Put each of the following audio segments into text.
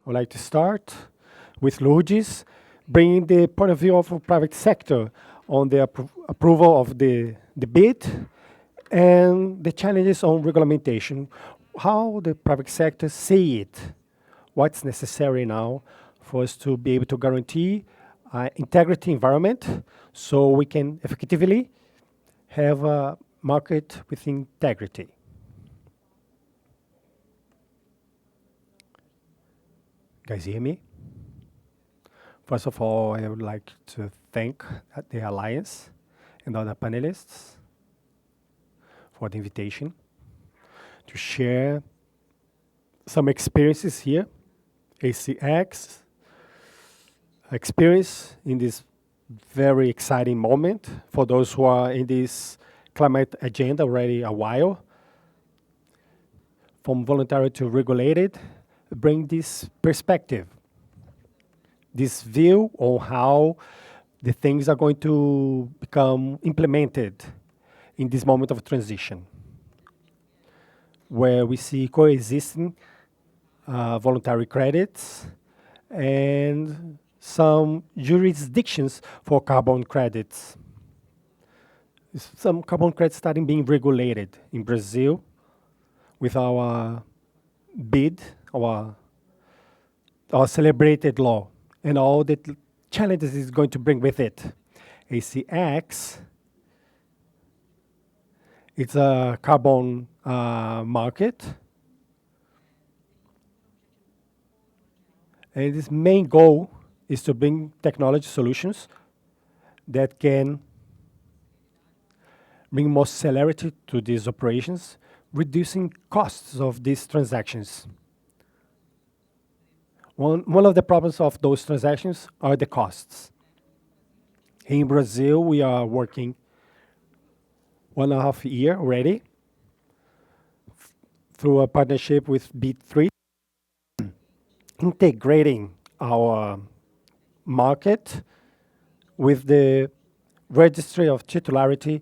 I would like to start with Lourdes, bringing the point of view of the private sector on the approval of the bid and the challenges on regulation. How the private sector see it, what's necessary now for us to be able to guarantee integrity environment so we can effectively have a market with integrity. Guys hear me? First of all, I would like to thank the Alliance and other panelists for the invitation to share some experiences here, ACX experience in this very exciting moment for those who are in this climate agenda already a while. From voluntary to regulated, bring this perspective, this view on how the things are going to become implemented in this moment of transition, where we see coexisting voluntary credits and some jurisdictions for carbon credits. Some carbon credits starting being regulated in Brazil with our bid, our celebrated law, and all the challenges it's going to bring with it. ACX, it's a carbon market, and its main goal is to bring technology solutions that can bring more celerity to these operations, reducing costs of these transactions. One of the problems of those transactions are the costs. In Brazil, we are working 1.5 years already through a partnership with B3, integrating our market with the registry of titularity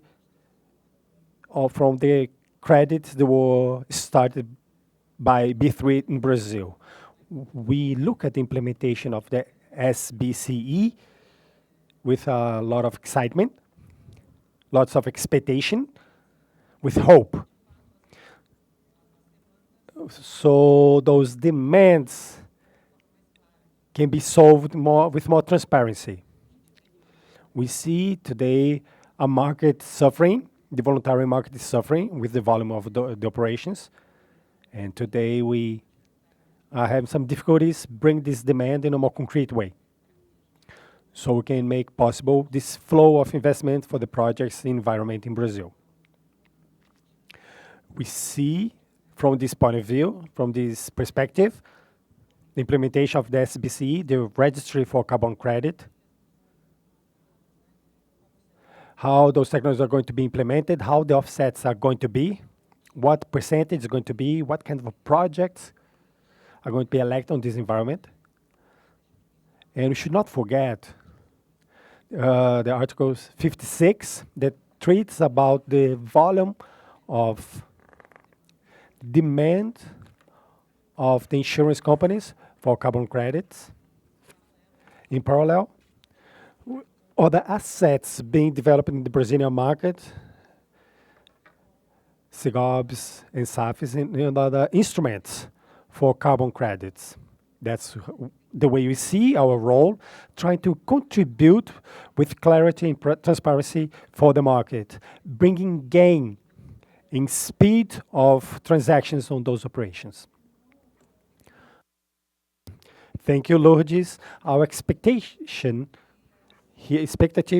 from the credits that were started by B3 in Brazil. We look at the implementation of the SBCE with a lot of excitement, lots of expectation, with hope. So those demands can be solved with more transparency. We see today a market suffering, the voluntary market is suffering with the volume of the operations. And today we have some difficulties bring this demand in a more concrete way. So we can make possible this flow of investment for the projects in environment in Brazil. We see from this point of view, from this perspective, the implementation of the SBCE, the registry for carbon credit, how those technologies are going to be implemented, how the offsets are going to be, what percentage is going to be, what kind of projects are going to be elected on this environment. And we should not forget the Article 56 that treats about the volume of demand of the insurance companies for carbon credits. In parallel, other assets being developed in the Brazilian market, SIGOBs and SAFs and other instruments for carbon credits. That's the way we see our role, trying to contribute with clarity and transparency for the market, bringing gain in speed of transactions on those operations. Thank you, Lourdes. Our expectative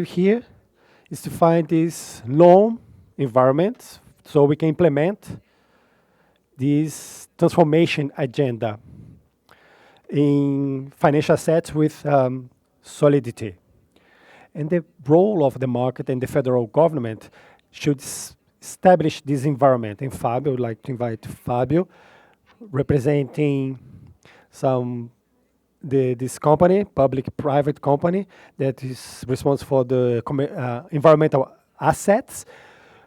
here is to find this norm environment so we can implement this transformation agenda in financial assets with solidity. And the role of the market and the federal government should establish this environment. And Fabio, I would like to invite Fabio, representing this company, public-private company, that is responsible for the environmental assets,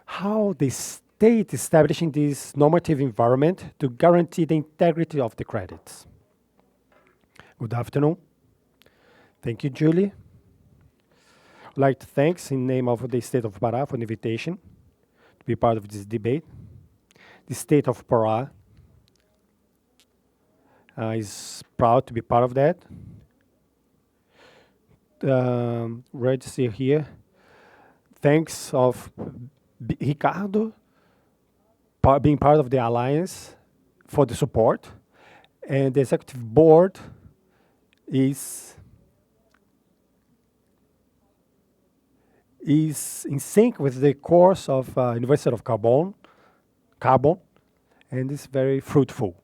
how the state establishing this normative environment to guarantee the integrity of the credits. Good afternoon. Thank you, Julie. I'd like to thank in name of the state of Pará for the invitation to be part of this debate. The state of Pará is proud to be part of that. Register here. Thanks of Ricardo being part of the Alliance for the support. And the executive board is in sync with the course of University of Carbon, and is very fruitful.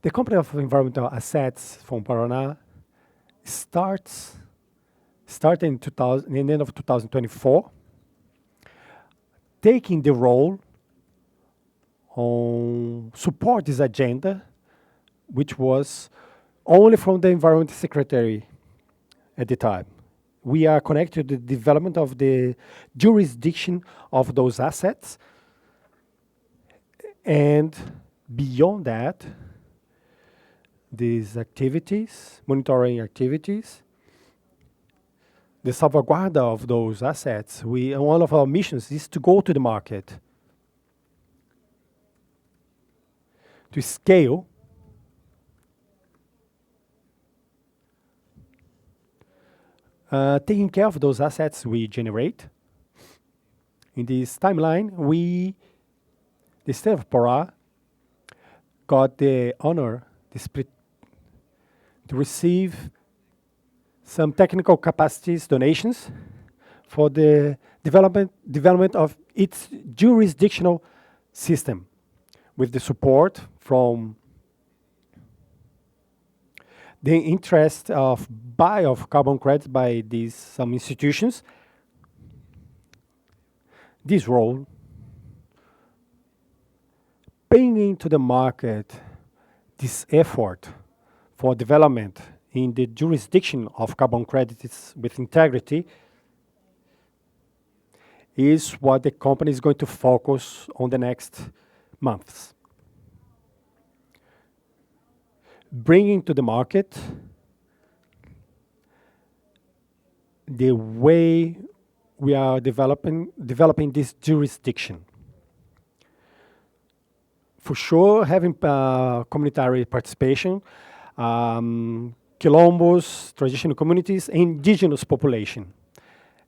The Company of Environmental Assets from Paraná started in the end of 2024, taking the role on support this agenda, which was only from the Environment Secretary at the time. We are connected to the development of the jurisdiction of those assets, and beyond that, these activities, monitoring activities, the salvaguarda of those assets, one of our missions is to go to the market, to scale taking care of those assets we generate. In this timeline, the state of Pará, got the honor to receive some technical capacities donations for the development of its jurisdictional system, with the support from the interest of buy of carbon credits by some institutions. This role, bringing to the market this effort for development in the jurisdiction of carbon credits with integrity, is what the company is going to focus on the next months. Bringing to the market the way we are developing this jurisdiction. For sure, having communitary participation, quilombos, traditional communities, indigenous population,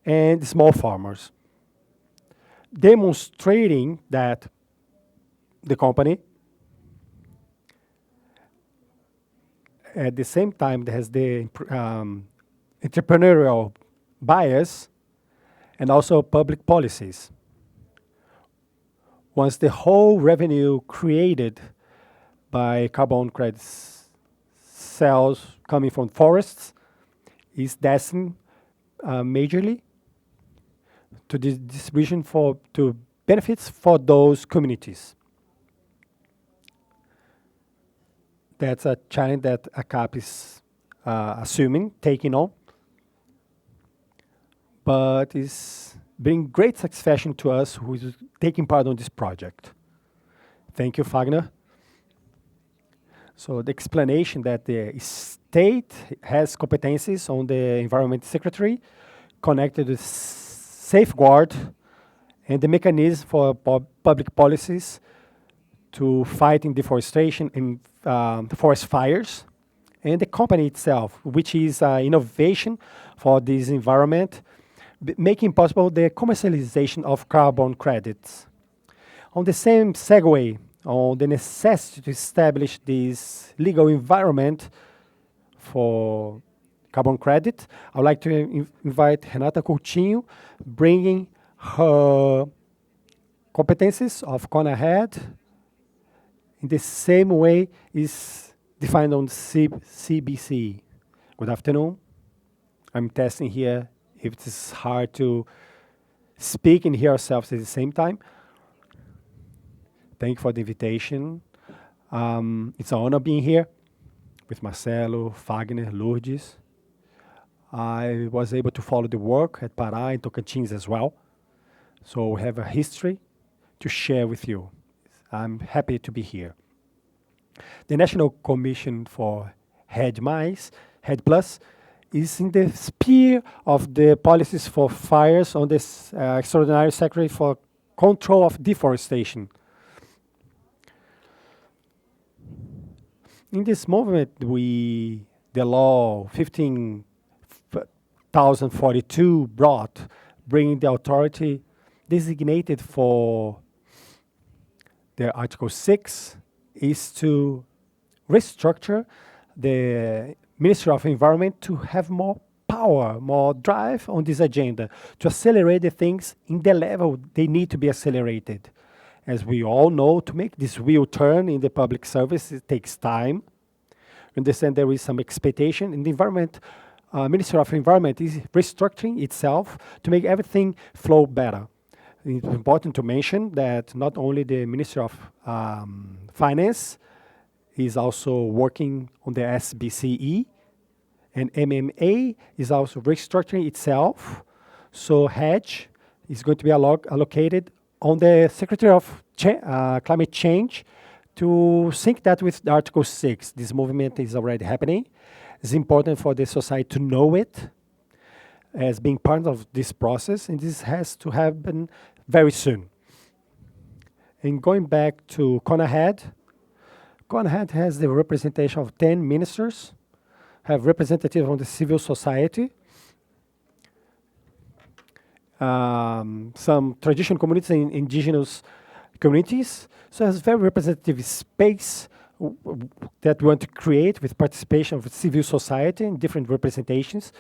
and small farmers, demonstrating that the company, at the same time, has the entrepreneurial bias and also public policies. Once the whole revenue created by carbon credits sales coming from forests is destined majorly to the distribution to benefits for those communities. That's a challenge that ACAP is taking on, but is bringing great satisfaction to us who is taking part on this project. Thank you, Fagner. So the explanation that the state has competencies on the Environment Secretary connected with safeguard and the mechanism for public policies to fighting deforestation and the forest fires, and the company itself, which is innovation for this environment, making possible the commercialization of carbon credits. On the same segue, on the necessity to establish this legal environment for carbon credit, I would like to invite Renata Coutinho, bringing her competencies of CONAHED in the same way is defined on CBC. Good afternoon. I'm testing here if it is hard to speak and hear ourselves at the same time. Thank you for the invitation. It's an honor being here with Marcello, Fagner, Lourdes. I was able to follow the work at Pará and Tocantins as well. So we have a history to share with you. I'm happy to be here. The National Commission for HED Plus, is in the sphere of the policies for fires on this extraordinary secretary for control of deforestation. In this movement, the law 15,042 brought, bringing the authority designated for the Article 6 is to restructure the Ministry of Environment to have more power, more drive on this agenda, to accelerate the things in the level they need to be accelerated. As we all know, to make this wheel turn in the public service, it takes time. Understand there is some expectation in the environment. Ministry of Environment is restructuring itself to make everything flow better. It's important to mention that not only the Ministry of Finance is also working on the SBCE, and MMA is also restructuring itself. So HEDGE is going to be allocated on the Secretary of Climate Change to sync that with Article 6. This movement is already happening. It's important for the society to know it as being part of this process, and this has to happen very soon. And going back to CONAHED has the representation of 10 ministers, have representatives from the civil society, some traditional communities and indigenous communities. So it's very representative space that we want to create with participation of civil society and different representations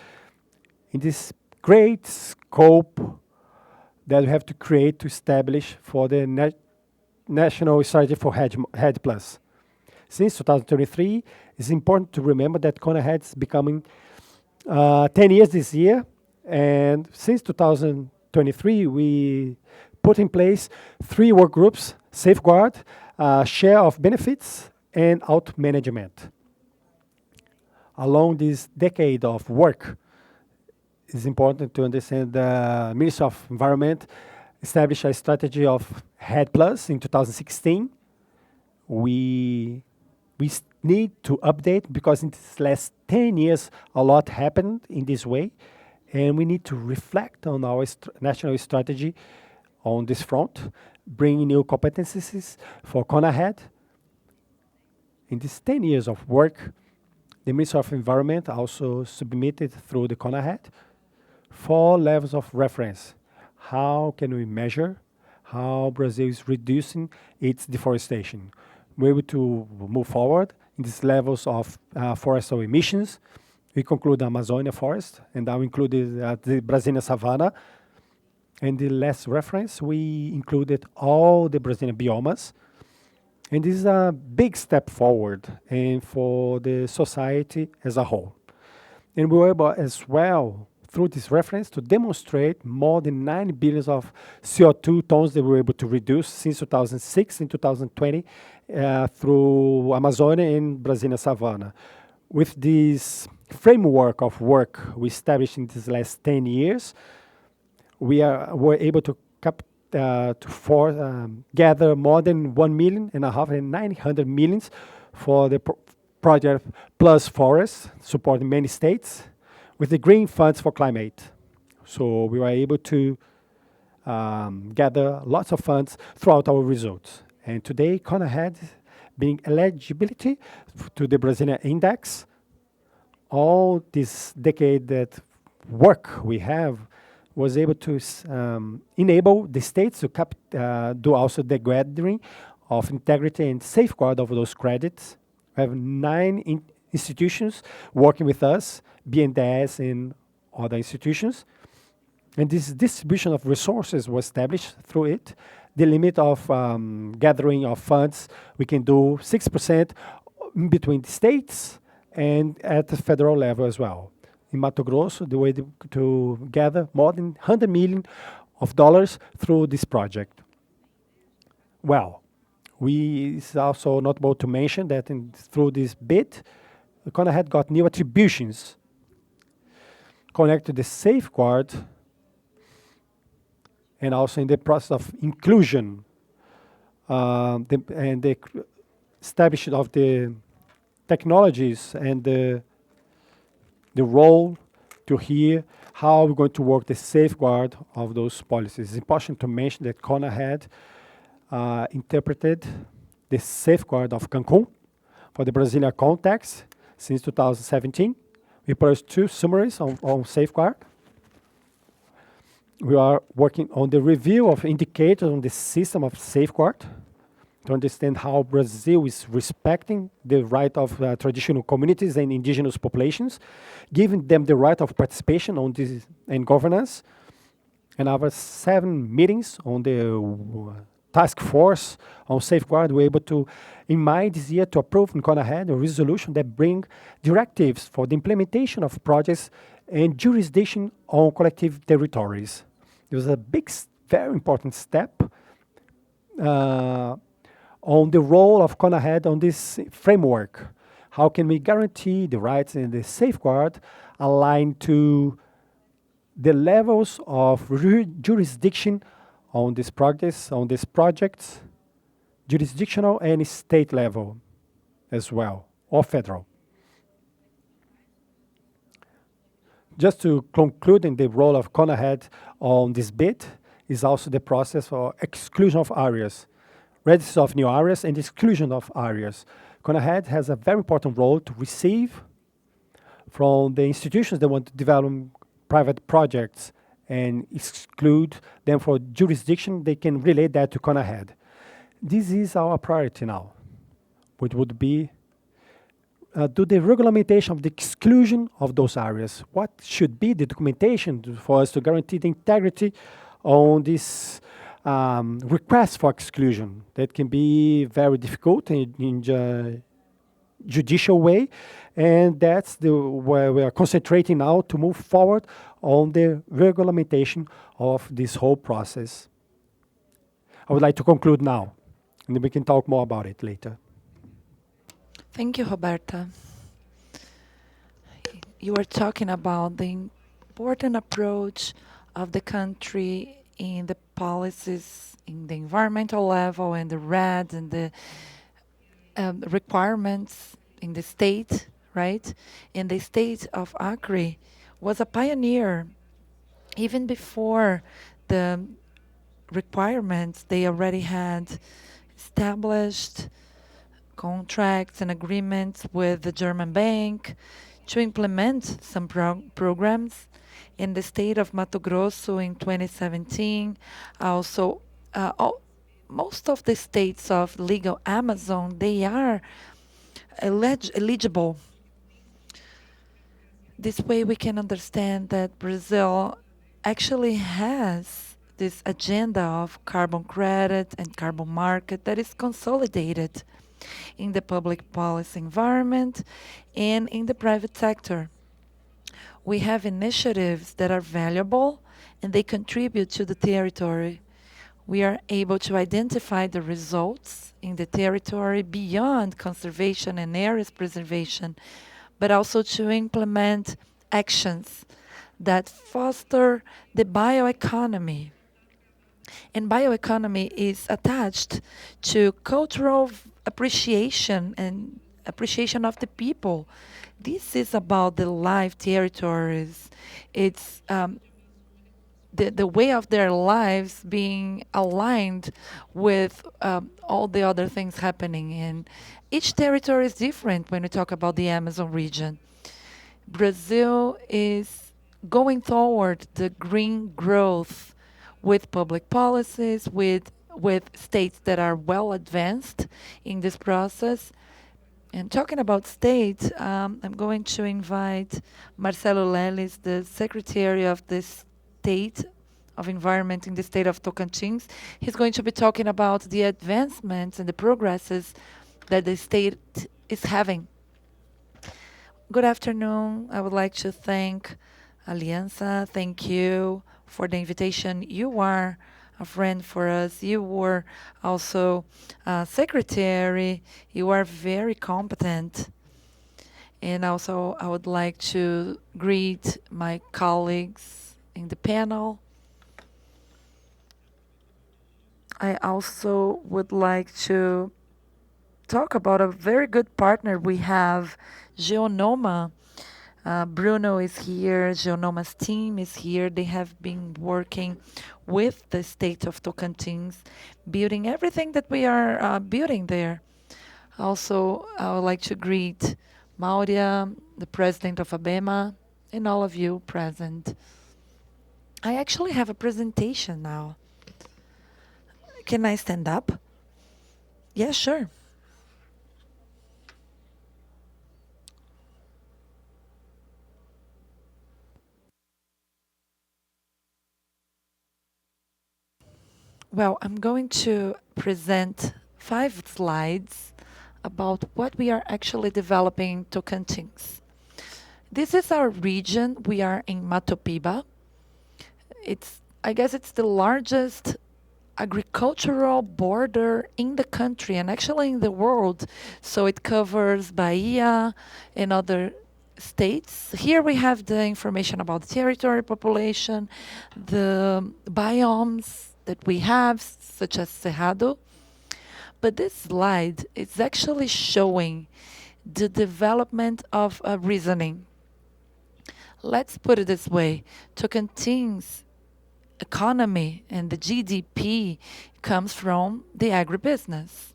in this great scope that we have to create to establish for the national strategy for HED Plus. Since 2023, it's important to remember that CONAHED is becoming 10 years this year, and since 2023, we put in place 3 work groups: safeguard, share of benefits, and out management. Along this decade of work, it's important to understand the Ministry of Environment established a strategy of HED Plus in 2016. We need to update because in these last 10 years, a lot happened in this way, and we need to reflect on our national strategy on this front, bringing new competencies for CONAHED. In these 10 years of work, the Ministry of Environment also submitted through the CONAHED 4 levels of reference. How can we measure how Brazil is reducing its deforestation? We're able to move forward in these levels of forestal emissions. We conclude the Amazonia forest, and now included the Brazilian savanna. And the last reference, we included all the Brazilian biomas. And this is a big step forward and for the society as a whole. And we were able as well, through this reference, to demonstrate more than 9 billion of CO2 tons that we were able to reduce since 2006 and 2020 through Amazonia and Brazilian savanna. With this framework of work we established in these last 10 years, were able to gather more than 1.5 million and 900 millions for the project Plus Forest, supporting many states, with the green funds for climate. So we were able to gather lots of funds throughout our results. And today, CONAHED being eligibility to the Brazilian index. All this decade that work we have was able to enable the states to do also the gathering of integrity and safeguard of those credits. We have 9 institutions working with us, BNDES and other institutions. And this distribution of resources was established through it. The limit of gathering of funds, we can do 6% in between the states and at the federal level as well. In Mato Grosso, the way to gather more than $100 million through this project. Well, it's also notable to mention that through this bid, CONAHED got new attributions connected to the safeguard and also in the process of inclusion. establishment of the technologies and the role to hear how we're going to work the safeguard of those policies. It's important to mention that Kona had interpreted the safeguard of Cancun for the Brazilian context since 2017. We published 2 summaries on safeguard. We are working on the review of indicators on the system of safeguard to understand how Brazil is respecting the right of traditional communities and indigenous populations, giving them the right of participation on this and governance. And our 7 meetings on the task force on safeguard, we're able to, in May this year, to approve and go ahead a resolution that bring directives for the implementation of projects and jurisdiction on collective territories. It was a big, very important step on the role of CONAHED on this framework. How can we guarantee the rights and the safeguard aligned to the levels of jurisdiction on these projects, jurisdictional and state level as well, or federal. Just to conclude in the role of CONAHED on this bid is also the process for exclusion of areas, register of new areas and exclusion of areas. CONAHED has a very important role to receive from the institutions that want to develop private projects and exclude them for jurisdiction. They can relate that to CONAHED. This is our priority now, which would be do the regulation of the exclusion of those areas. What should be the documentation for us to guarantee the integrity on this request for exclusion? That can be very difficult in judicial way, and that's where we are concentrating now to move forward on the regulation of this whole process. I would like to conclude now, and then we can talk more about it later. Thank you, Roberta. You were talking about the important approach of the country in the policies in the environmental level and the RED and the requirements in the state, right? And the state of Acre was a pioneer. Even before the requirements, they already had established contracts and agreements with the German bank to implement some programs in the state of Mato Grosso in 2017. Also, most of the states of legal Amazon, they are eligible. This way we can understand that Brazil actually has this agenda of carbon credit and carbon market that is consolidated in the public policy environment and in the private sector. We have initiatives that are valuable and they contribute to the territory. We are able to identify the results in the territory beyond conservation and areas preservation, but also to implement actions that foster the bioeconomy. And bioeconomy is attached to cultural appreciation and appreciation of the people. This is about the live territories. It's the way of their lives being aligned with all the other things happening. And each territory is different when we talk about the Amazon region. Brazil is going toward the green growth with public policies, with states that are well advanced in this process. And talking about states, I'm going to invite Marcello Lelis, the Secretary of the State of Environment in the state of Tocantins. He's going to be talking about the advancements and the progresses that the state is having. Good afternoon. I would like to thank Aliança. Thank you for the invitation. You are a friend for us. You were also a secretary. You are very competent. And also, I would like to greet my colleagues in the panel. I also would like to talk about a very good partner we have, Geonoma. Bruno is here, Geonoma's team is here. They have been working with the state of Tocantins, building everything that we are building there. Also, I would like to greet Maia, the president of ABEMA, and all of you present. I actually have a presentation now. Can I stand up? Yeah, sure. Well, I'm going to present 5 slides about what we are actually developing in Tocantins. This is our region. We are in Matopiba. I guess it's the largest agricultural border in the country and actually in the world. So it covers Bahia and other states. Here we have the information about the territory, population, the biomes that we have, such as Cerrado. But this slide is actually showing the development of a reasoning. Let's put it this way. Tocantins economy and the GDP comes from the agribusiness.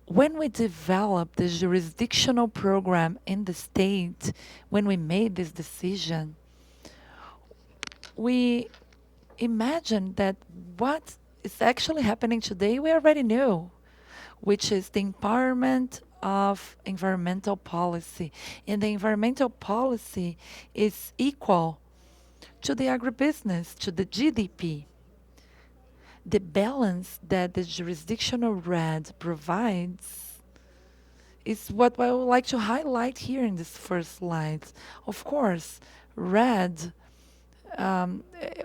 When we developed the jurisdictional program in the state, when we made this decision, we imagined that what is actually happening today, we already knew, which is the empowerment of environmental policy. And the environmental policy is equal to the agribusiness, to the GDP. The balance that the jurisdictional RED provides is what I would like to highlight here in this first slide. Of course, RED,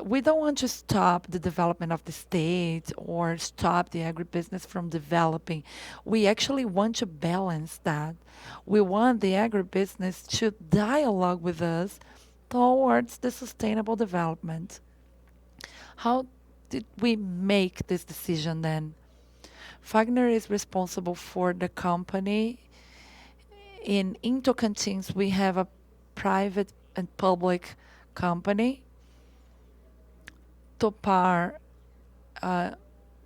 we don't want to stop the development of the state or stop the agribusiness from developing. We actually want to balance that. We want the agribusiness to dialogue with us towards the sustainable development. How did we make this decision then? Fagner is responsible for the company. In Tocantins, we have a private and public company. Topar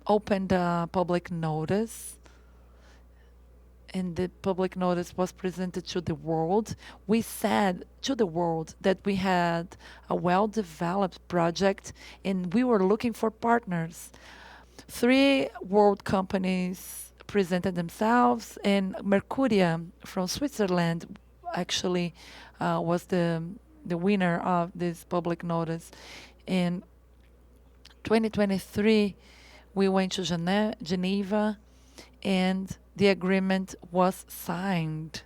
opened a public notice, and the public notice was presented to the world. We said to the world that we had a well-developed project and we were looking for partners. 3 world companies presented themselves, and Mercuria from Switzerland actually was the winner of this public notice. In 2023, we went to Geneva, and the agreement was signed.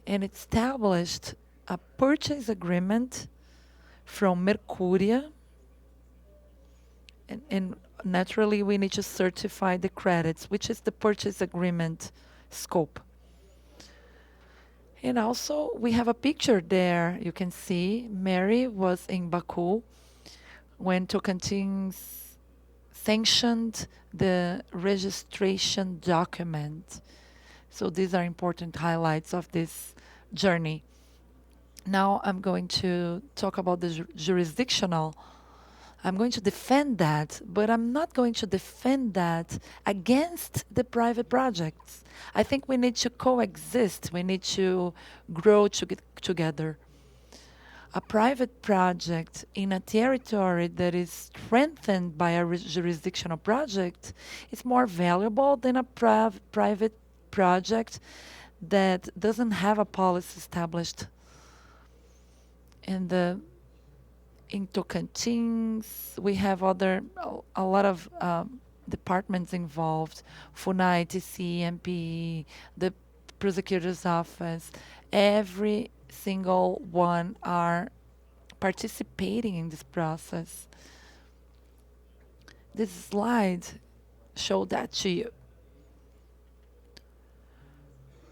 And it established a purchase agreement from Mercuria, and naturally we need to certify the credits, which is the purchase agreement scope. And also we have a picture there. You can see Mary was in Baku when Tocantins sanctioned the registration document. So these are important highlights of this journey. Now I'm going to talk about the jurisdictional. I'm going to defend that, but I'm not going to defend that against the private projects. I think we need to coexist. We need to grow together. A private project in a territory that is strengthened by a jurisdictional project is more valuable than a private project that doesn't have a policy established. In Tocantins, we have a lot of departments involved, FUNAI, TC, MPE, the prosecutor's office. Every single one are participating in this process. This slide shows that to you.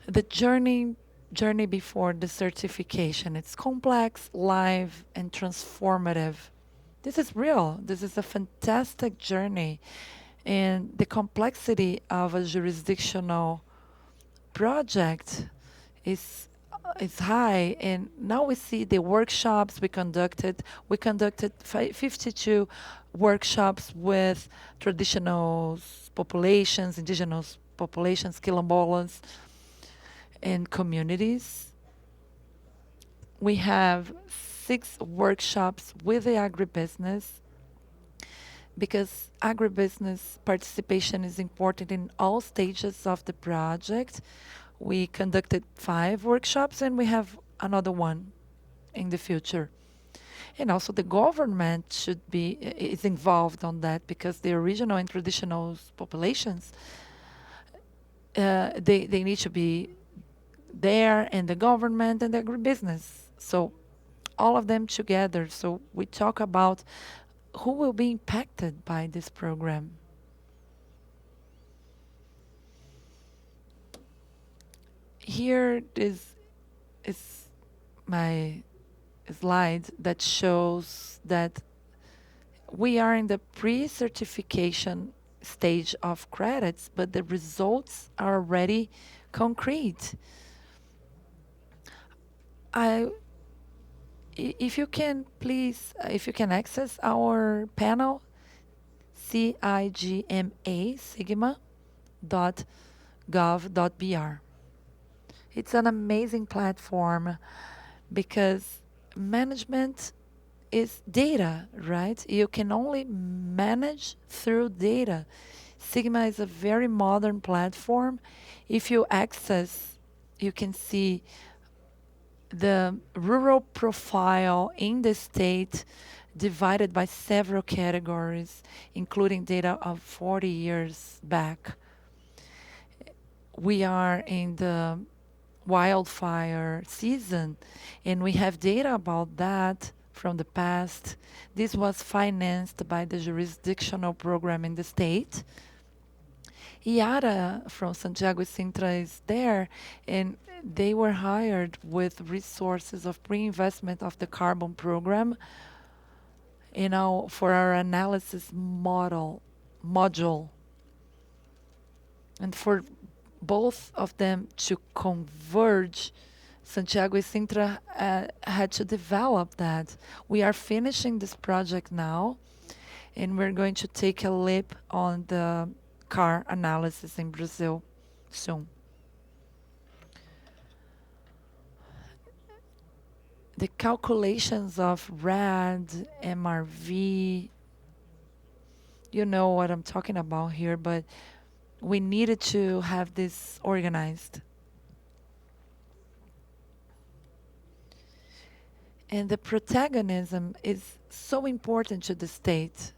The journey before the certification, it's complex, live, and transformative. This is real. This is a fantastic journey. And the complexity of a jurisdictional project is is high, and now we see the workshops we conducted. We conducted 52 workshops with traditional populations, indigenous populations, quilombolas, and communities. We have 6 workshops with the agribusiness, because agribusiness participation is important in all stages of the project. We conducted 5 workshops, and we have another one in the future. And also the government should be is involved on that, because the original and traditional populations, they need to be there, and the government and the agribusiness. So all of them together. So we talk about who will be impacted by this program. Here is my slide that shows that we are in the pre-certification stage of credits, but the results are already concrete. I, if you can please, if you can access our panel, CIGMA sigma.gov.br. It's an amazing platform, because management is data, right? You can only manage through data. Sigma is a very modern platform. If you access, you can see the rural profile in the state divided by several categories, including data of 40 years back. We are in the wildfire season, and we have data about that from the past. This was financed by the jurisdictional program in the state. Iara from Santiago Sintra is there, and they were hired with resources of pre-investment of the carbon program, for our analysis module, and for both of them to converge. Santiago and Sintra had to develop that. We are finishing this project now, and we're going to take a leap on the car analysis in Brazil soon. The calculations of RAD, MRV, you know what I'm talking about here, but we needed to have this organized. And the protagonism is so important to the state.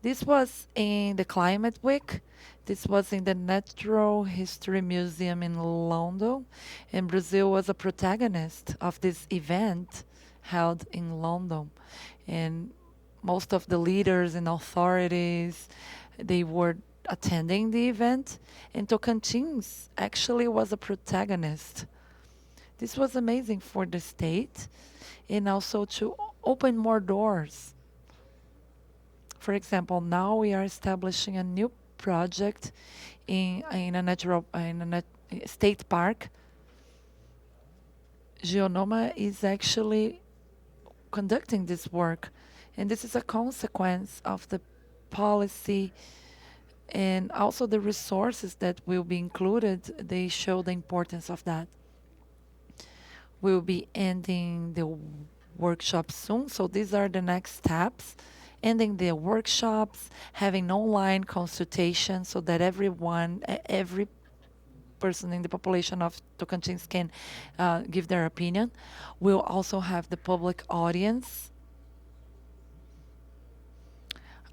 This was in the Climate Week. This was in the Natural History Museum in London. And Brazil was a protagonist of this event held in London. And most of the leaders and authorities, they were attending the event. And Tocantins actually was a protagonist. This was amazing for the state, and also to open more doors. For example, now we are establishing a new project in a state park. Geonoma is actually conducting this work, and this is a consequence of the policy, and also the resources that will be included. They show the importance of that. We'll be ending the workshop soon, so these are the next steps. Ending the workshops, having online consultation so that every person in the population of Tocantins can give their opinion. We'll also have the public audience.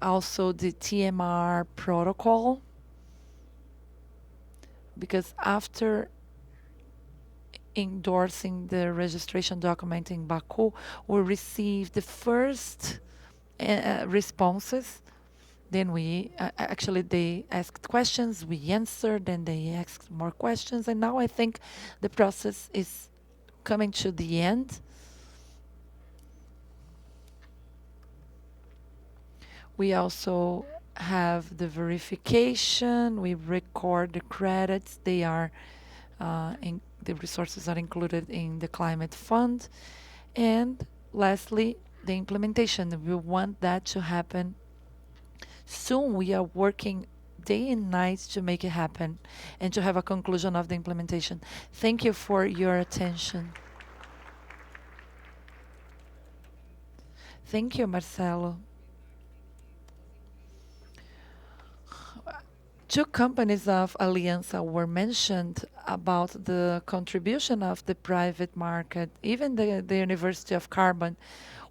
Also the TMR protocol, because after endorsing the registration document in Baku, we received the first responses. Then we actually, they asked questions, we answered, and they asked more questions, and now I think the process is coming to the end. We also have the verification. We record the credits. They are the resources are included in the climate fund. And lastly, the implementation. We want that to happen soon. We are working day and night to make it happen and to have a conclusion of the implementation. Thank you for your attention. Thank you, Marcello. Two companies of Aliança were mentioned about the contribution of the private market, even the University of Carbon.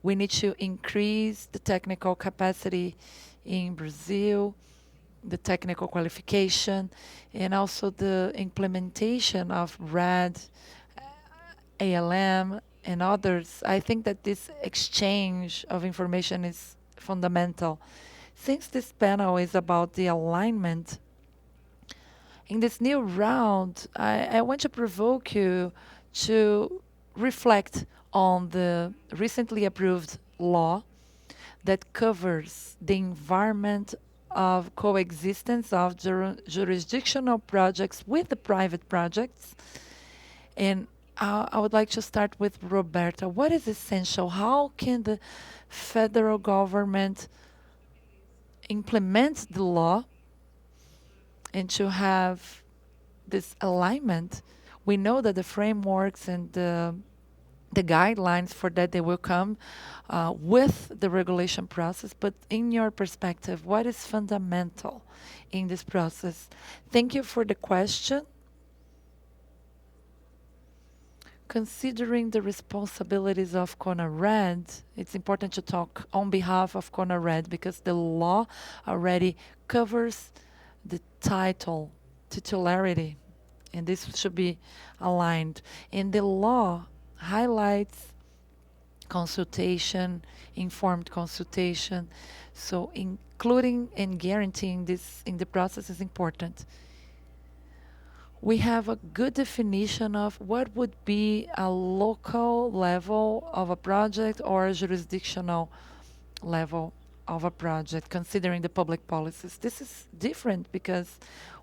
We need to increase the technical capacity in Brazil, the technical qualification, and also the implementation of RED, ALM, and others. I think that this exchange of information is fundamental. Since this panel is about the alignment, in this new round, I want to provoke you to reflect on the recently approved law that covers the environment of coexistence of jurisdictional projects with the private projects. And I would like to start with Roberta. What is essential? How can the federal government implement the law and to have this alignment? We know that the frameworks and the guidelines for that, they will come with the regulation process, but in your perspective, what is fundamental in this process? Thank you for the question. Considering the responsibilities of CONARED, it's important to talk on behalf of CONARED because the law already covers the titularity, and this should be aligned. And the law highlights consultation, informed consultation. So including and guaranteeing this in the process is important. We have a good definition of what would be a local level of a project or a jurisdictional level of a project, considering the public policies. This is different because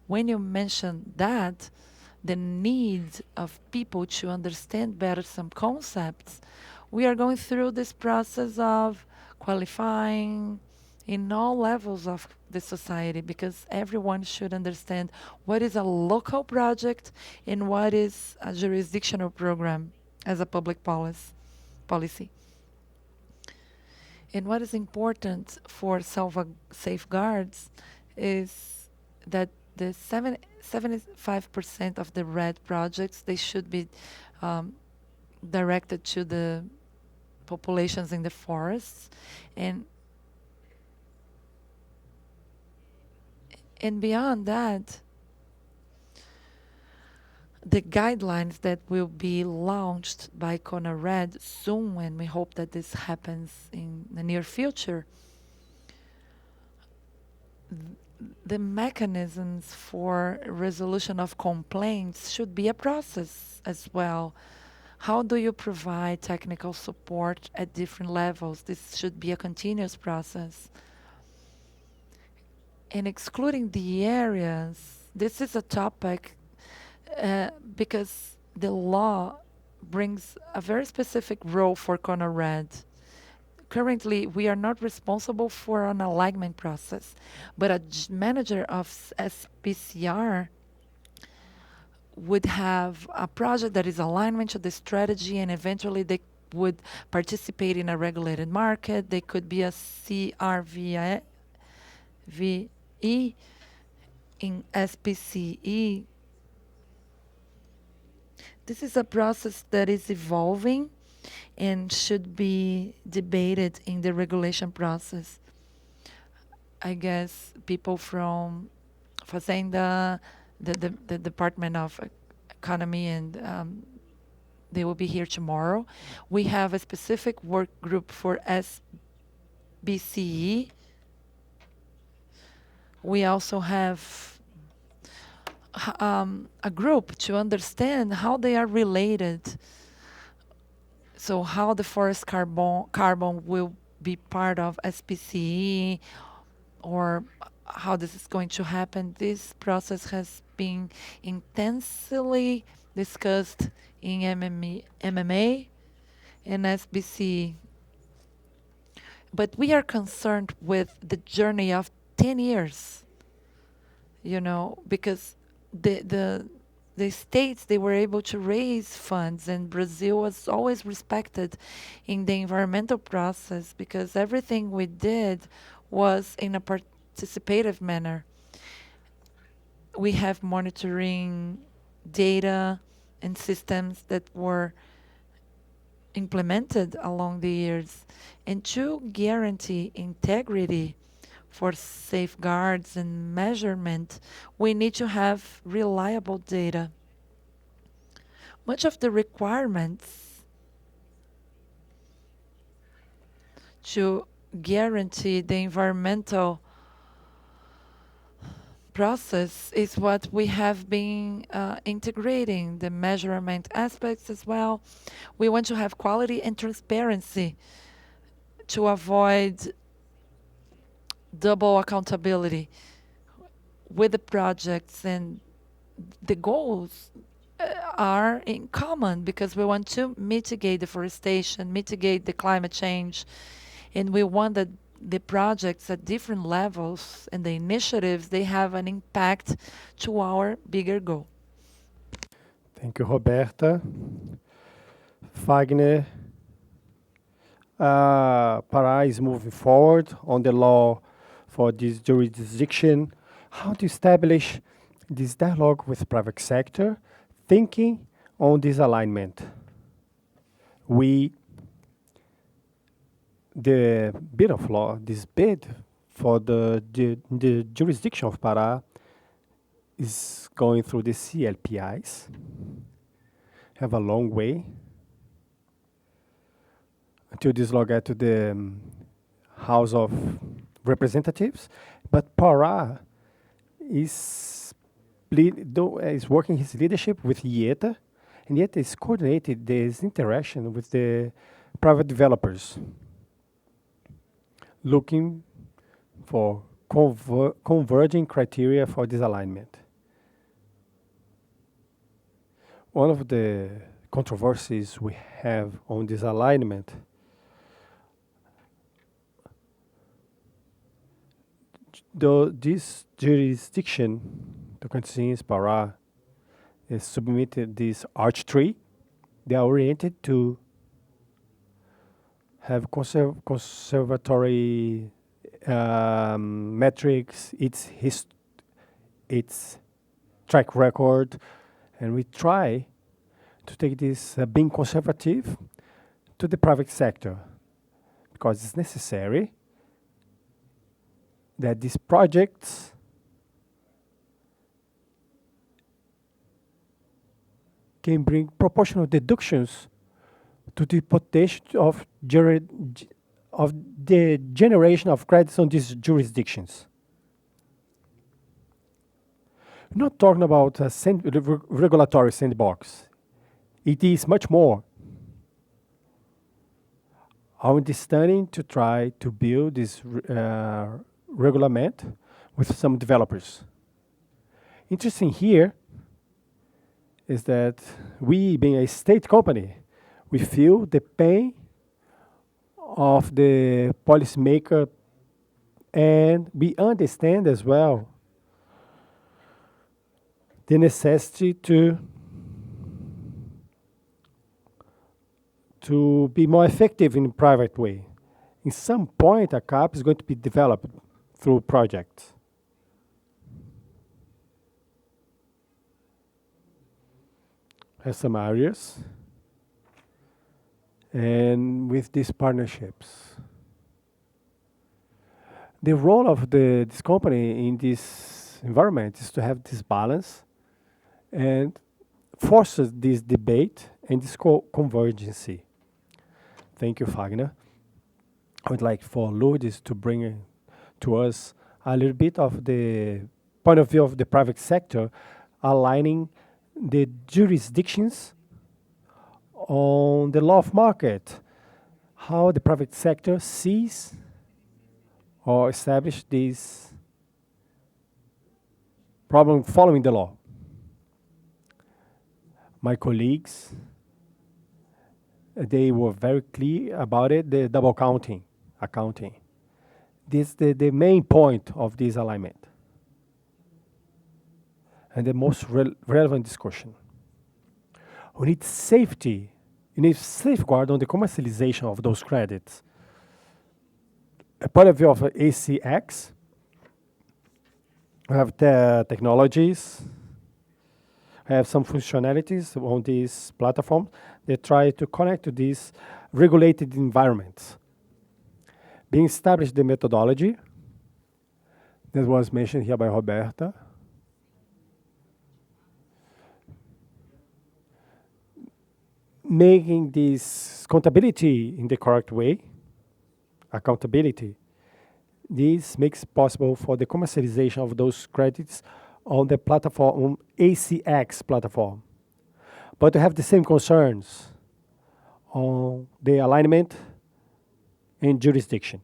when you mention that, the need of people to understand better some concepts, we are going through this process of qualifying in all levels of the society because everyone should understand what is a local project and what is a jurisdictional program as a public policy. And what is important for safeguards is that the 75% of the RED projects, they should be directed to the populations in the forests. And beyond that, the guidelines that will be launched by CONARED soon, and we hope that this happens in the near future, the mechanisms for resolution of complaints should be a process as well. How do you provide technical support at different levels? This should be a continuous process. And excluding the areas, this is a topic because the law brings a very specific role for CONARED. Currently, we are not responsible for an alignment process, but a manager of SPCR would have a project that is alignment to the strategy, and eventually they would participate in a regulated market. They could be a CRVE in SPCE. This is a process that is evolving and should be debated in the regulation process. I guess people from Fazenda, the Department of Economy, and they will be here tomorrow. We have a specific work group for SBCE. We also have a group to understand how they are related. So how the forest carbon will be part of SPCE or how this is going to happen. This process has been intensely discussed in MMA and SBC, but we are concerned with the journey of 10 years, because the the the states, they were able to raise funds, and Brazil was always respected in the environmental process because everything we did was in a participative manner. We have monitoring data and systems that were implemented along the years. And to guarantee integrity for safeguards and measurement, we need to have reliable data. Much of the requirements to guarantee the environmental process is what we have been integrating, the measurement aspects as well. We want to have quality and transparency to avoid double accountability with the projects, and the goals are in common because we want to mitigate deforestation, mitigate the climate change, and we want that the projects at different levels and the initiatives, they have an impact to our bigger goal. Thank you, Roberta. Fagner. Pará is moving forward on the law for this jurisdiction. How to establish this dialogue with private sector, thinking on this alignment. The bid of law, this bid for the jurisdiction of Pará is going through the CLPIs. Have a long way until this law get to the House of Representatives. But Pará is working his leadership with IETA, and IETA is coordinated this interaction with the private developers, looking for converging criteria for this alignment. One of the controversies we have on this alignment this jurisdiction, Tocantins, Pará, is submitted this arch tree. They are oriented to have conservatory metrics, its track record, and we try to take this being conservative to the private sector because it's necessary that these projects can bring proportional deductions to the potential of the generation of credits on these jurisdictions. We're not talking about a regulatory sandbox. It is much more. Our understanding to try to build this regulament with some developers. Interesting here is that we, being a state company, we feel the pain of the policymaker, and we understand as well the necessity to be more effective in a private way. In some point, a CAP is going to be developed through projects. Has some areas, and with these partnerships. The role of this company in this environment is to have this balance and forces this debate and this convergency. Thank you, Fagner. I would like for Lourdes to bring to us a little bit of the point of view of the private sector, aligning the jurisdictions on the law of market, how the private sector sees or establish these problem following the law. My colleagues, they were very clear about it, the double accounting. This is the main point of this alignment and the most relevant discussion. We need safety, we need safeguard on the commercialization of those credits. A point of view of ACX, we have the technologies, we have some functionalities on this platform that try to connect to these regulated environments. Being established the methodology that was mentioned here by Roberta. Making this accountability in the correct way, accountability, this makes possible for the commercialization of those credits on the platform, on ACX platform. But we have the same concerns on the alignment and jurisdiction.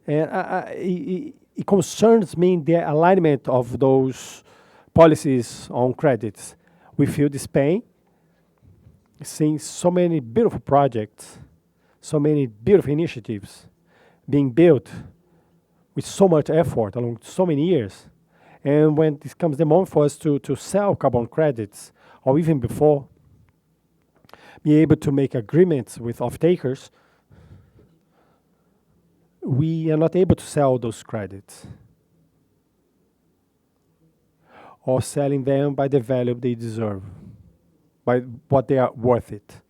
And it concerns me the alignment of those policies on credits. We feel this pain, seeing so many beautiful projects, so many beautiful initiatives being built with so much effort along so many years. And when this comes the moment for us to sell carbon credits, or even before, be able to make agreements with off-takers, we are not able to sell those credits or selling them by the value they deserve, by what they are worth it,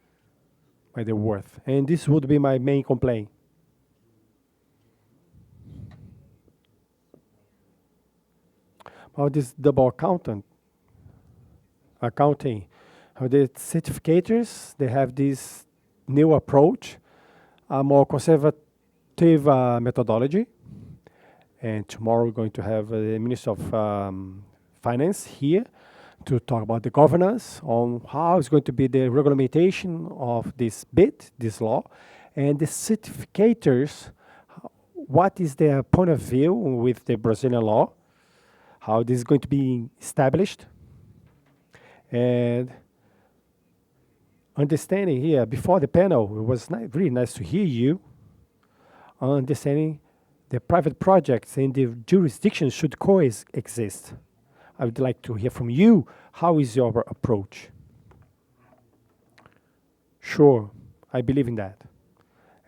by their worth. And this would be my main complaint. About this double accounting, the certificators, they have this new approach, a more conservative methodology. And tomorrow we're going to have the Minister of Finance here to talk about the governance on how it's going to be the regulation of this bit, this law, and the certificators, what is their point of view with the Brazilian law, how this is going to be established, and understanding here, before the panel, it was really nice to hear you, understanding the private projects and the jurisdictions should coexist. I would like to hear from you, how is your approach? Sure, I believe in that.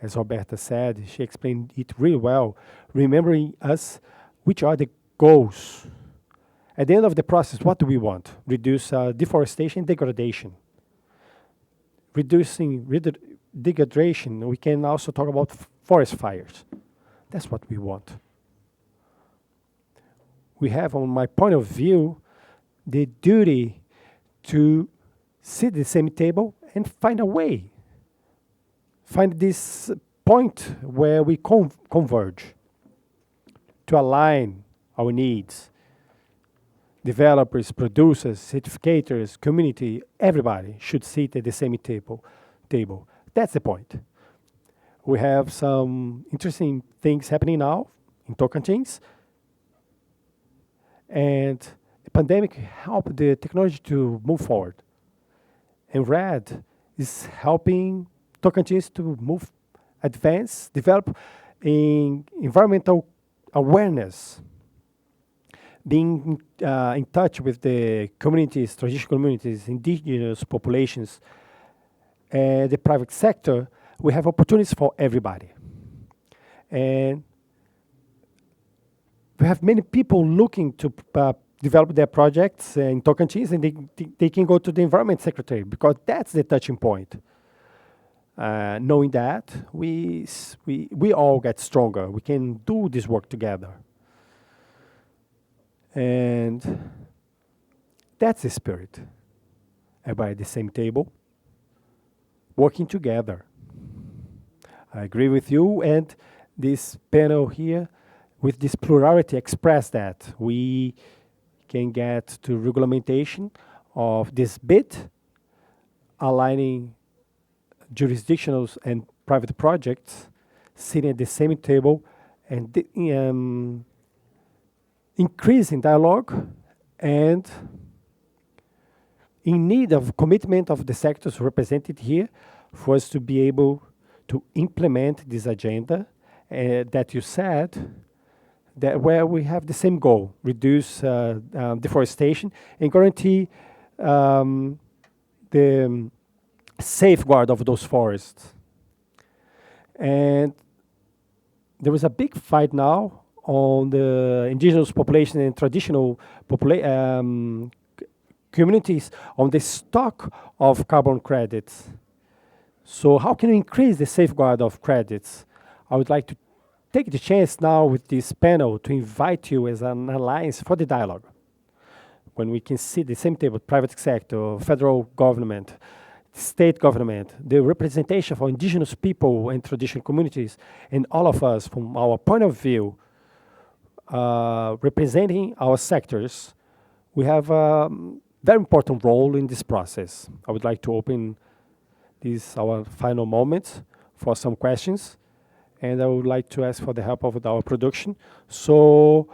As Roberta said, she explained it really well, remembering us which are the goals. At the end of the process, what do we want? Reduce deforestation, degradation. Reducing degradation, we can also talk about forest fires. That's what we want. We have, on my point of view, the duty to sit at the same table and find a way. Find this point where we converge to align our needs. Developers, producers, certificators, community, everybody should sit at the same table. That's the point. We have some interesting things happening now in Tocantins. And the pandemic helped the technology to move forward. And RED is helping Tocantins to move, advance, develop in environmental awareness, being in touch with the communities, traditional communities, indigenous populations, the private sector. We have opportunities for everybody. And we have many people looking to develop their projects in Tocantins, and they can go to the Environment Secretary because that's the touching point. Knowing that, we all get stronger. We can do this work together. And that's the spirit. Everybody at the same table, working together. I agree with you, and this panel here, with this plurality, express that we can get to regulation of this bit, aligning jurisdictionals and private projects, sitting at the same table and increasing dialogue and in need of commitment of the sectors represented here for us to be able to implement this agenda that you said, that where we have the same goal, reduce deforestation and guarantee the safeguard of those forests. And there was a big fight now on the indigenous population and traditional communities on the stock of carbon credits. So how can we increase the safeguard of credits? I would like to take the chance now with this panel to invite you as an alliance for the dialogue. When we can see the same table, private sector, federal government, state government, the representation for indigenous people and traditional communities, and all of us from our point of view, representing our sectors, we have a very important role in this process. I would like to open these our final moments for some questions, and I would like to ask for the help of our production so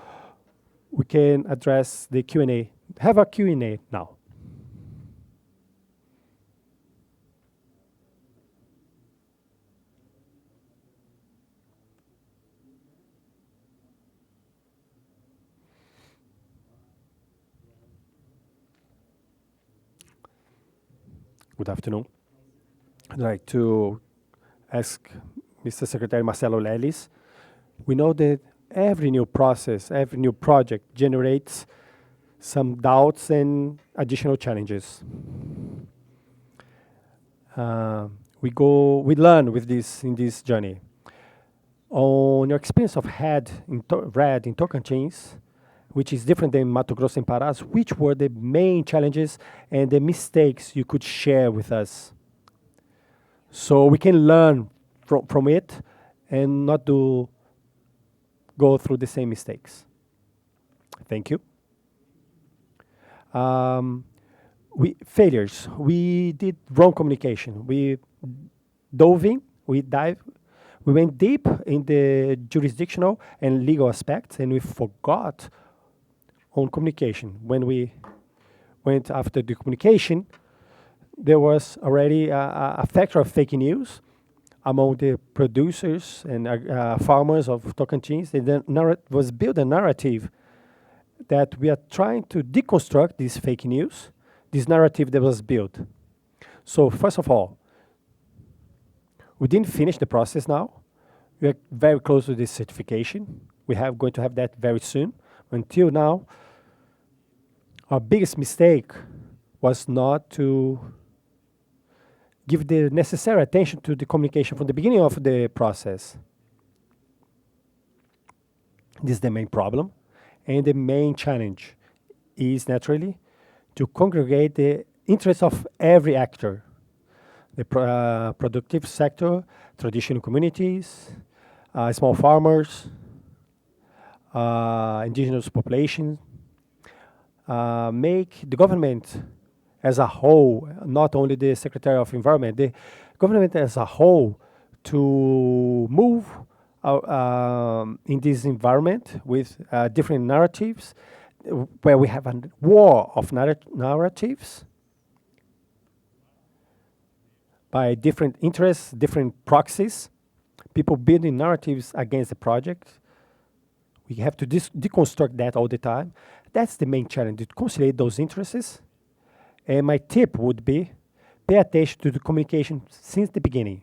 we can address the Q&A. Have a Q&A now. Good afternoon. I'd like to ask Mr. Secretary Marcello Lelis. We know that every new process, every new project generates some doubts and additional challenges. We learn with this in this journey. On your experience of RED in Tocantins, which is different than Mato Grosso and Pará, which were the main challenges and the mistakes you could share with us? So we can learn from it and not go through the same mistakes. Thank you. Failures. We did wrong communication. We went deep in the jurisdictional and legal aspects, and we forgot on communication. When we went after the communication, there was already a factor of fake news among the producers and farmers of Tocantins. And was built a narrative that we are trying to deconstruct this fake news, this narrative that was built. So first of all, we didn't finish the process now. We are very close to this certification. We are going to have that very soon. Until now, our biggest mistake was not to give the necessary attention to the communication from the beginning of the process. This is the main problem. And the main challenge is naturally to congregate the interests of every actor, the productive sector, traditional communities, small farmers, indigenous population, make the government as a whole, not only the Secretary of Environment, the government as a whole to move in this environment with different narratives, where we have a war of narratives by different interests, different proxies, people building narratives against the project. We have to deconstruct that all the time. That's the main challenge, to conciliate those interests. And my tip would be, pay attention to the communication since the beginning.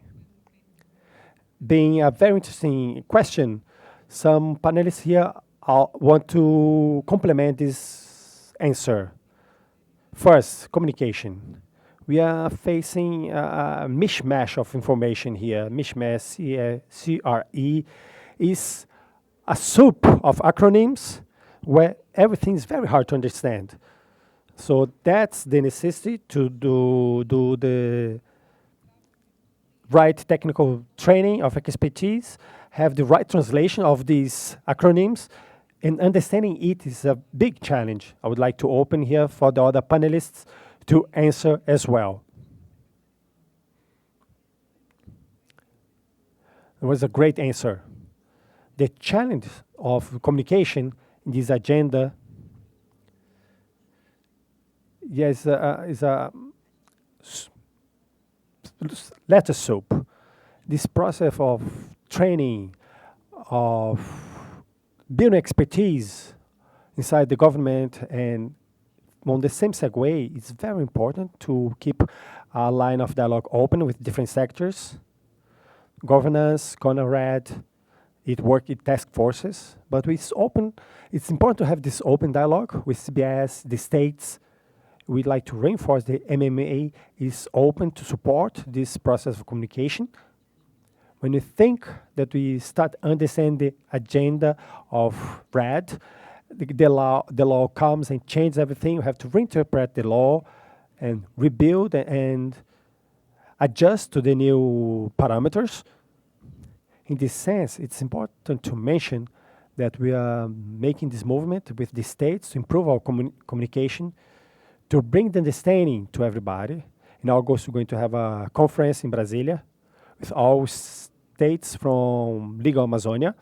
Being a very interesting question, some panelists here want to complement this answer. First, communication. We are facing a mishmash of information here. Mishmash, CRE, is a soup of acronyms where everything is very hard to understand. So that's the necessity to do the right technical training of expertise, have the right translation of these acronyms, and understanding it is a big challenge. I would like to open here for the other panelists to answer as well. It was a great answer. The challenge of communication in this agenda, yes, is a lettuce soup. This process of training, of building expertise inside the government and on the same segue, it's very important to keep a line of dialogue open with different sectors, governance, CONRAD, it work in task forces, but it's open. It's important to have this open dialogue with CBS, the states. We'd like to reinforce the MMA is open to support this process of communication. When you think that we start understanding the agenda of RAD, the law comes and changes everything. You have to reinterpret the law and rebuild and adjust to the new parameters. In this sense, it's important to mention that we are making this movement with the states to improve our communication, to bring the understanding to everybody. In August, we're going to have a conference in Brasilia with all states from Legal Amazonia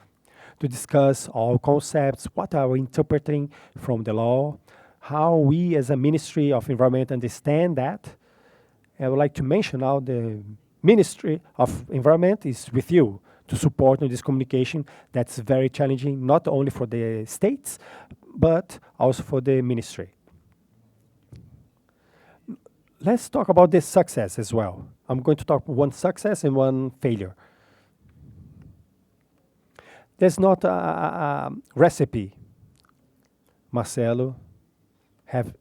to discuss all concepts, what are we interpreting from the law, how we as a Ministry of Environment understand that. I would like to mention now the Ministry of Environment is with you to support in this communication that's very challenging, not only for the states, but also for the ministry. Let's talk about this success as well. I'm going to talk one success and one failure. There's not a recipe. Marcello have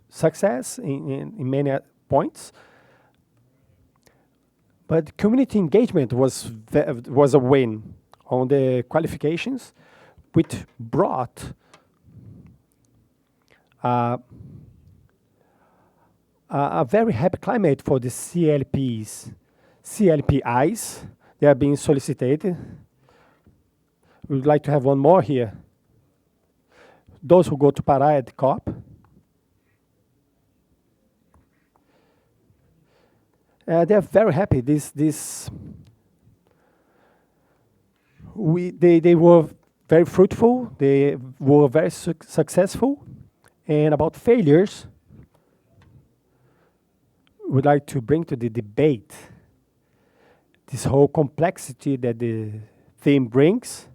success in many points, but community engagement was a win on the qualifications, which brought a very happy climate for the CLPs, CLPIs. They are being solicited. We would like to have one more here. Those who go to Pará at the COP. They are very happy. They were very fruitful. They were very successful. And about failures, we'd like to bring to the debate this whole complexity that the theme brings.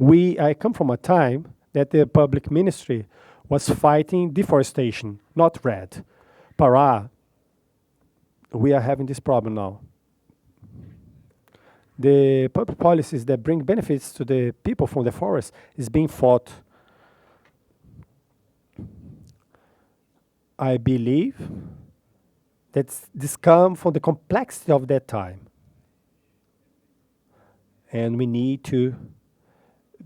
I come from a time that the public ministry was fighting deforestation, not RED. Pará, we are having this problem now. The public policies that bring benefits to the people from the forest is being fought. I believe that this comes from the complexity of that time. And we need to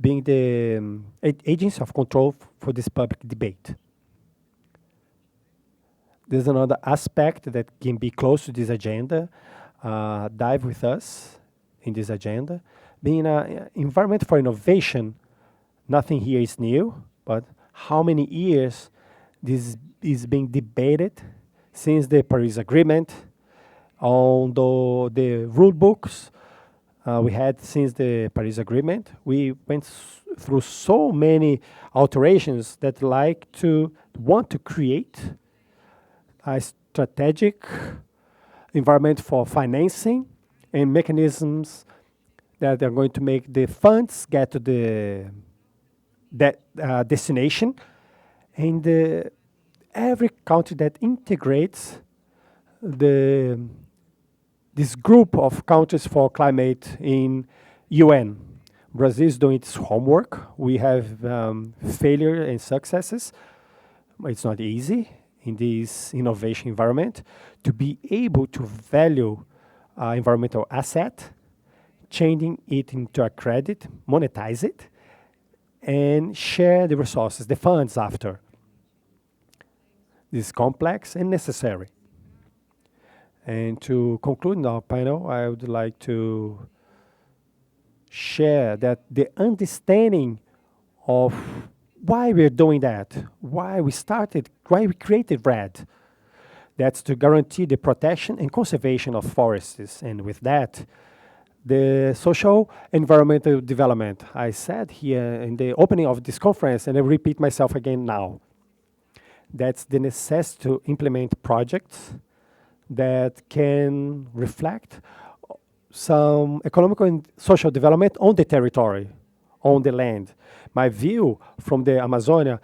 be the agency of control for this public debate. There's another aspect that can be close to this agenda, dive with us in this agenda. Being an environment for innovation, nothing here is new, but how many years this is being debated since the Paris Agreement, on the rule books we had since the Paris Agreement. We went through so many alterations that want to create a strategic environment for financing and mechanisms that are going to make the funds get to that destination. And every country that integrates this group of countries for climate in UN. Brazil is doing its homework. We have failure and successes. It's not easy in this innovation environment to be able to value environmental asset, changing it into a credit, monetize it, and share the resources, the funds after. This is complex and necessary. And to conclude our panel, I would like to share that the understanding of why we're doing that, why we created RED, that's to guarantee the protection and conservation of forests. And with that, the social environmental development. I said here in the opening of this conference, and I repeat myself again now, that's the necessity to implement projects that can reflect some economic and social development on the territory, on the land. My view from the Amazonia,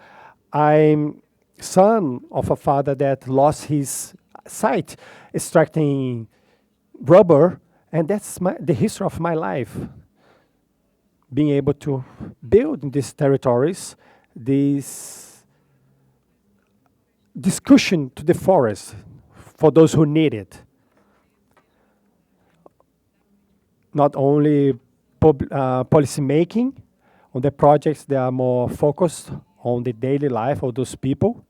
I'm son of a father that lost his sight extracting rubber, and that's the history of my life. Being able to build in these territories this discussion to the forest for those who need it. Not only policy making on the projects that are more focused on the daily life of those people.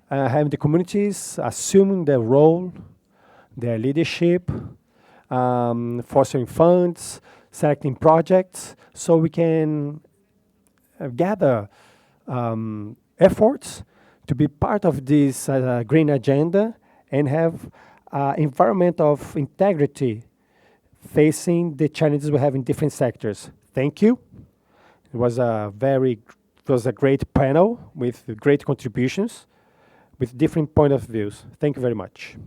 Having the communities assuming their role, their leadership, fostering funds, selecting projects, so we can gather efforts to be part of this green agenda and have environment of integrity facing the challenges we have in different sectors. Thank you. It was a great panel with great contributions with different point of views. Thank you very much.